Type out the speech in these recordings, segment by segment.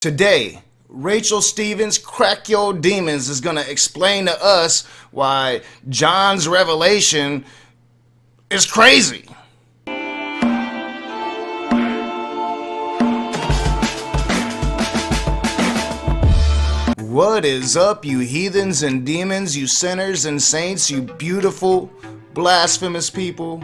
Today, Rachel Stevens, Crack Your Demons, is going to explain to us why John's revelation is crazy. What is up, you heathens and demons, you sinners and saints, you beautiful, blasphemous people?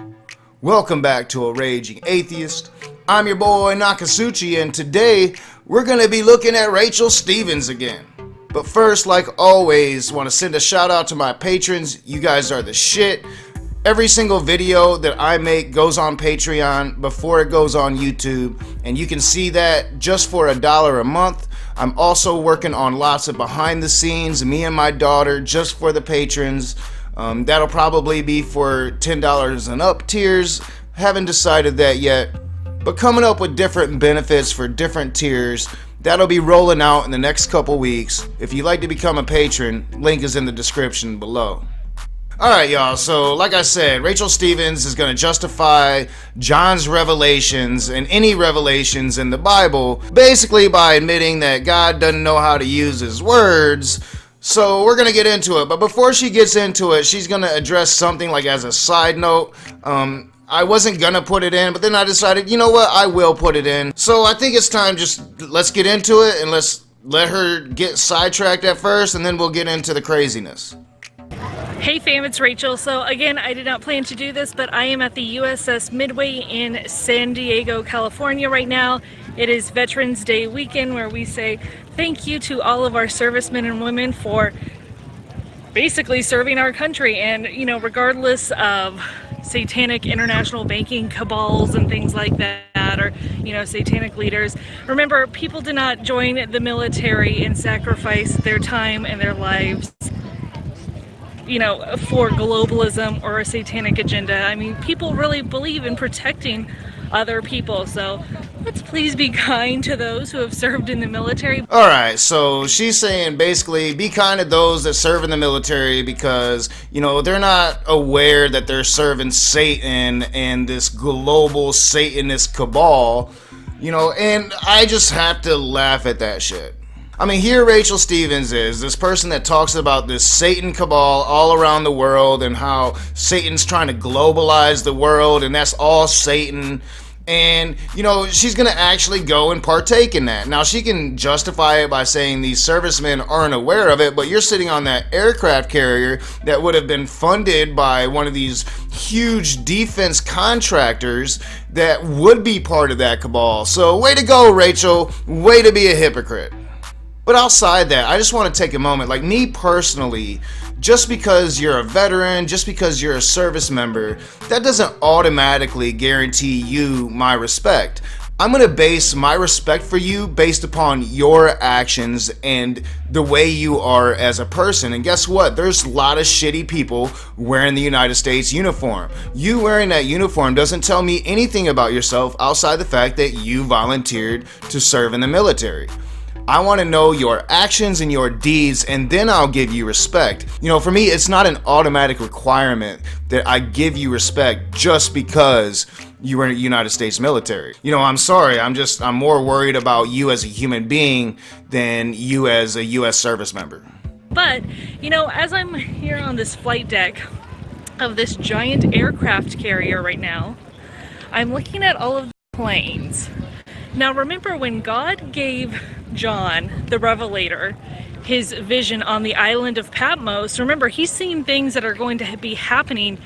Welcome back to A Raging Atheist. I'm your boy Nakasuchi, and today we're going to be looking at Rachel Stevens again. But first, like always, want to send a shout out to my patrons. You guys are the shit. Every single video that I make goes on Patreon before it goes on YouTube, and you can see that just for $1 a month. I'm also working on lots of behind the scenes, me and my daughter, just for the patrons. That'll probably be for $10 and up tiers. Haven't decided that yet, but coming up with different benefits for different tiers. That'll be rolling out in the next couple weeks. If you'd like to become a patron, link is in the description below. Alright, y'all, so like I said, Rachel Stevens is going to justify John's revelations and any revelations in the Bible basically by admitting that God doesn't know how to use his words. So we're going to get into it, but before she gets into it, she's going to address something like as a side note. I wasn't going to put it in, but then I decided, you know what, I will put it in. So I think it's time, just let's get into it and let's let her get sidetracked at first, and then we'll get into the craziness. Hey fam, it's Rachel. So again, I did not plan to do this, but I am at the USS Midway in San Diego, California right now. It is Veterans Day weekend, where we say thank you to all of our servicemen and women for basically serving our country. And, you know, regardless of satanic international banking cabals and things like that, or, you know, satanic leaders, remember, people did not join the military and sacrifice their time and their lives, you know, for globalism or a satanic agenda. I mean, people really believe in protecting other people, so let's please be kind to those who have served in the military. Alright, so she's saying basically be kind to those that serve in the military because, you know, they're not aware that they're serving Satan and this global Satanist cabal, you know, and I just have to laugh at that shit. I mean, here Rachel Stevens is, this person that talks about this Satan cabal all around the world and how Satan's trying to globalize the world and that's all Satan. And, you know, she's going to actually go and partake in that. Now, she can justify it by saying these servicemen aren't aware of it, but you're sitting on that aircraft carrier that would have been funded by one of these huge defense contractors that would be part of that cabal. So, way to go, Rachel. Way to be a hypocrite. But outside that, I just want to take a moment, like me personally, just because you're a veteran, just because you're a service member, that doesn't automatically guarantee you my respect. I'm going to base my respect for you based upon your actions and the way you are as a person. And guess what? There's a lot of shitty people wearing the United States uniform. You wearing that uniform doesn't tell me anything about yourself outside the fact that you volunteered to serve in the military. I want to know your actions and your deeds, and then I'll give you respect. You know, for me, it's not an automatic requirement that I give you respect just because you were in the United States military. You know, I'm sorry, I'm more worried about you as a human being than you as a U.S. service member. But, you know, as I'm here on this flight deck of this giant aircraft carrier right now, I'm looking at all of the planes. Now, remember when God gave John, the Revelator, his vision on the island of Patmos, remember, he's seeing things that are going to be happening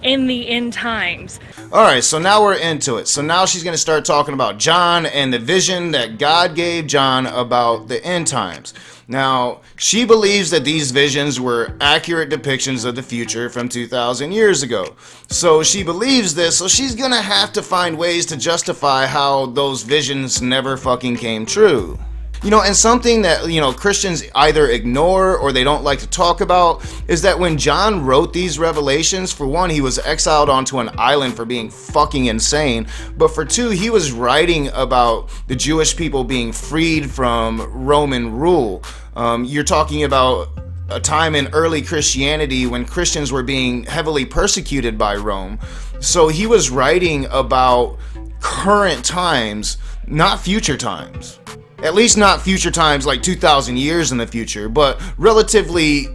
in the end times. Alright, so now we're into it. So now she's going to start talking about John and the vision that God gave John about the end times. Now, she believes that these visions were accurate depictions of the future from 2,000 years ago. So she believes this, so she's going to have to find ways to justify how those visions never fucking came true. You know, and something that, you know, Christians either ignore or they don't like to talk about is that when John wrote these revelations, for one, he was exiled onto an island for being fucking insane, but for two, he was writing about the Jewish people being freed from Roman rule. You're talking about a time in early Christianity when Christians were being heavily persecuted by Rome. So he was writing about current times, not future times. At least not future times like 2,000 years in the future, but relatively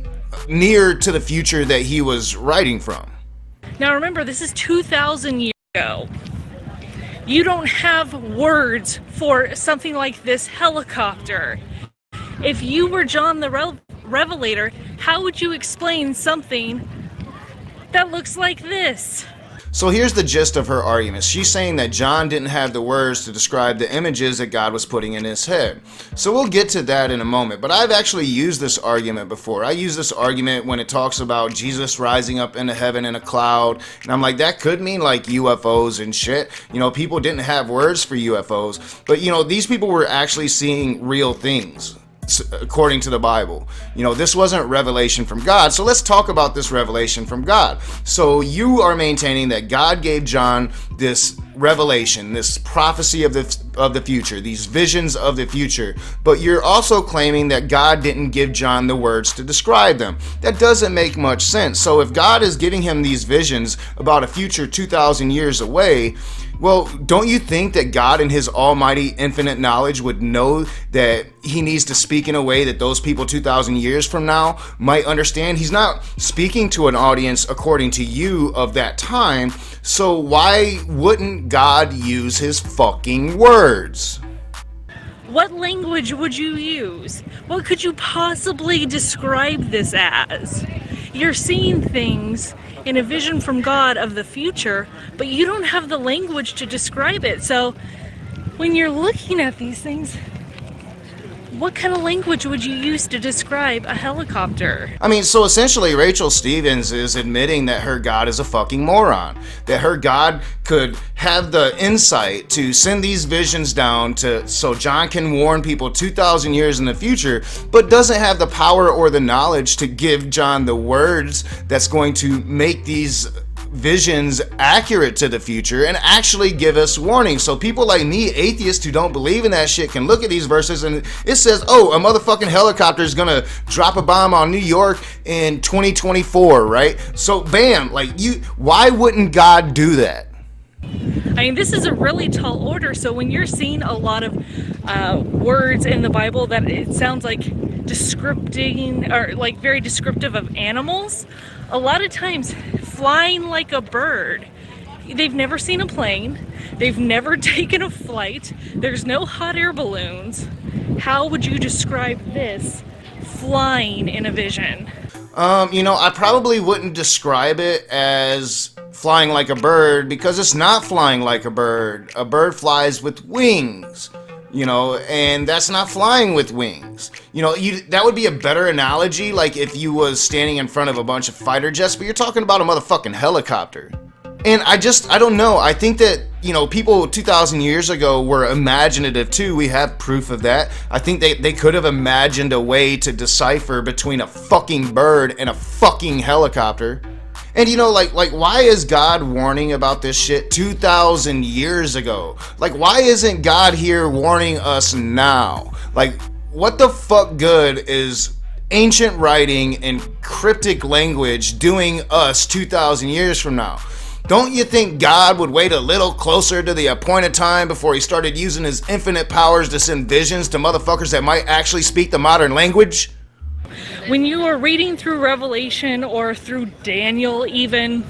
near to the future that he was writing from. Now remember, this is 2,000 years ago. You don't have words for something like this helicopter. If you were John the Revelator, how would you explain something that looks like this? So here's the gist of her argument. She's saying that John didn't have the words to describe the images that God was putting in his head. So we'll get to that in a moment, but I've actually used this argument before. I use this argument when it talks about Jesus rising up into heaven in a cloud, and I'm like, that could mean like UFOs and shit. You know, people didn't have words for UFOs, but you know, these people were actually seeing real things, according to the Bible. You know, this wasn't revelation from God. So let's talk about this revelation from God. So you are maintaining that God gave John this revelation, this prophecy of the future, these visions of the future, but you're also claiming that God didn't give John the words to describe them. That doesn't make much sense. So if God is giving him these visions about a future 2,000 years away, well, don't you think that God in his almighty infinite knowledge would know that he needs to speak in a way that those people 2,000 years from now might understand? He's not speaking to an audience according to you of that time, so why wouldn't God use his fucking words? What language would you use? What could you possibly describe this as? You're seeing things in a vision from God of the future, but you don't have the language to describe it. So when you're looking at these things, what kind of language would you use to describe a helicopter? I mean, so essentially Rachel Stevens is admitting that her God is a fucking moron. That her God could have the insight to send these visions down so John can warn people 2,000 years in the future, but doesn't have the power or the knowledge to give John the words that's going to make these visions accurate to the future and actually give us warning. So people like me, atheists who don't believe in that shit, can look at these verses and it says, oh, a motherfucking helicopter is gonna drop a bomb on New York in 2024, right? So bam, like, why wouldn't God do that? I mean, this is a really tall order. So when you're seeing a lot of words in the Bible that it sounds like descripting or like very descriptive of animals, a lot of times flying like a bird. They've never seen a plane. They've never taken a flight. There's no hot air balloons. How would you describe this flying in a vision? You know, I probably wouldn't describe it as flying like a bird because it's not flying like a bird. A bird flies with wings, you know, and that's not flying with wings. You know, that would be a better analogy, like if you was standing in front of a bunch of fighter jets, but you're talking about a motherfucking helicopter. And I don't know. I think that, you know, people 2,000 years ago were imaginative too. We have proof of that. I think they could have imagined a way to decipher between a fucking bird and a fucking helicopter. And you know, like why is God warning about this shit 2,000 years ago? Like, why isn't God here warning us now? Like, what the fuck good is ancient writing and cryptic language doing us 2,000 years from now? Don't you think God would wait a little closer to the appointed time before he started using his infinite powers to send visions to motherfuckers that might actually speak the modern language? When you are reading through Revelation or through Daniel even,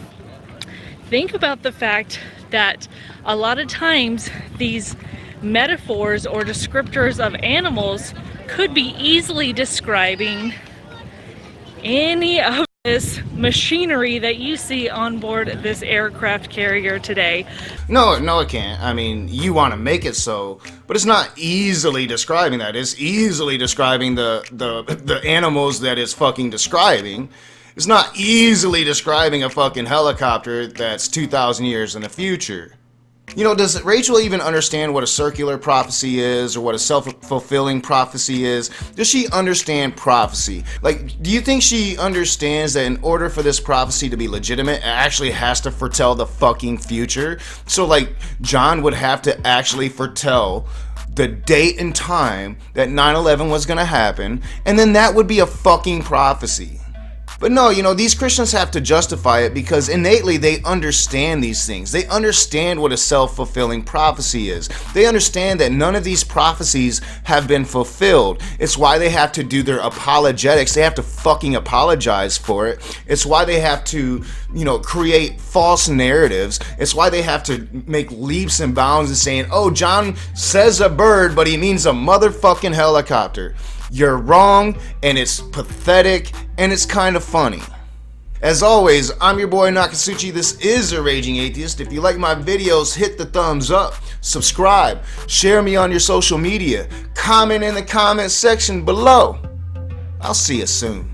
think about the fact that a lot of times these metaphors or descriptors of animals could be easily describing any of this machinery that you see on board this aircraft carrier today. No, it can't. I mean, you want to make it so, but it's not easily describing that. It's easily describing the animals that it's fucking describing. It's not easily describing a fucking helicopter that's 2,000 years in the future. You know, does Rachel even understand what a circular prophecy is or what a self-fulfilling prophecy is? Does she understand prophecy? Like, do you think she understands that in order for this prophecy to be legitimate, it actually has to foretell the fucking future? So, like, John would have to actually foretell the date and time that 9/11 was gonna happen, and then that would be a fucking prophecy. But no, these Christians have to justify it because innately they understand these things. They understand what a self-fulfilling prophecy is. They understand that none of these prophecies have been fulfilled. It's why they have to do their apologetics. They have to fucking apologize for it. It's why they have to, create false narratives. It's why they have to make leaps and bounds and saying, oh, John says a bird, but he means a motherfucking helicopter. You're wrong, and it's pathetic, and it's kind of funny. As always, I'm your boy Nakasuchi. This is A Raging Atheist. If you like my videos, hit the thumbs up, subscribe, share me on your social media, comment in the comment section below. I'll see you soon.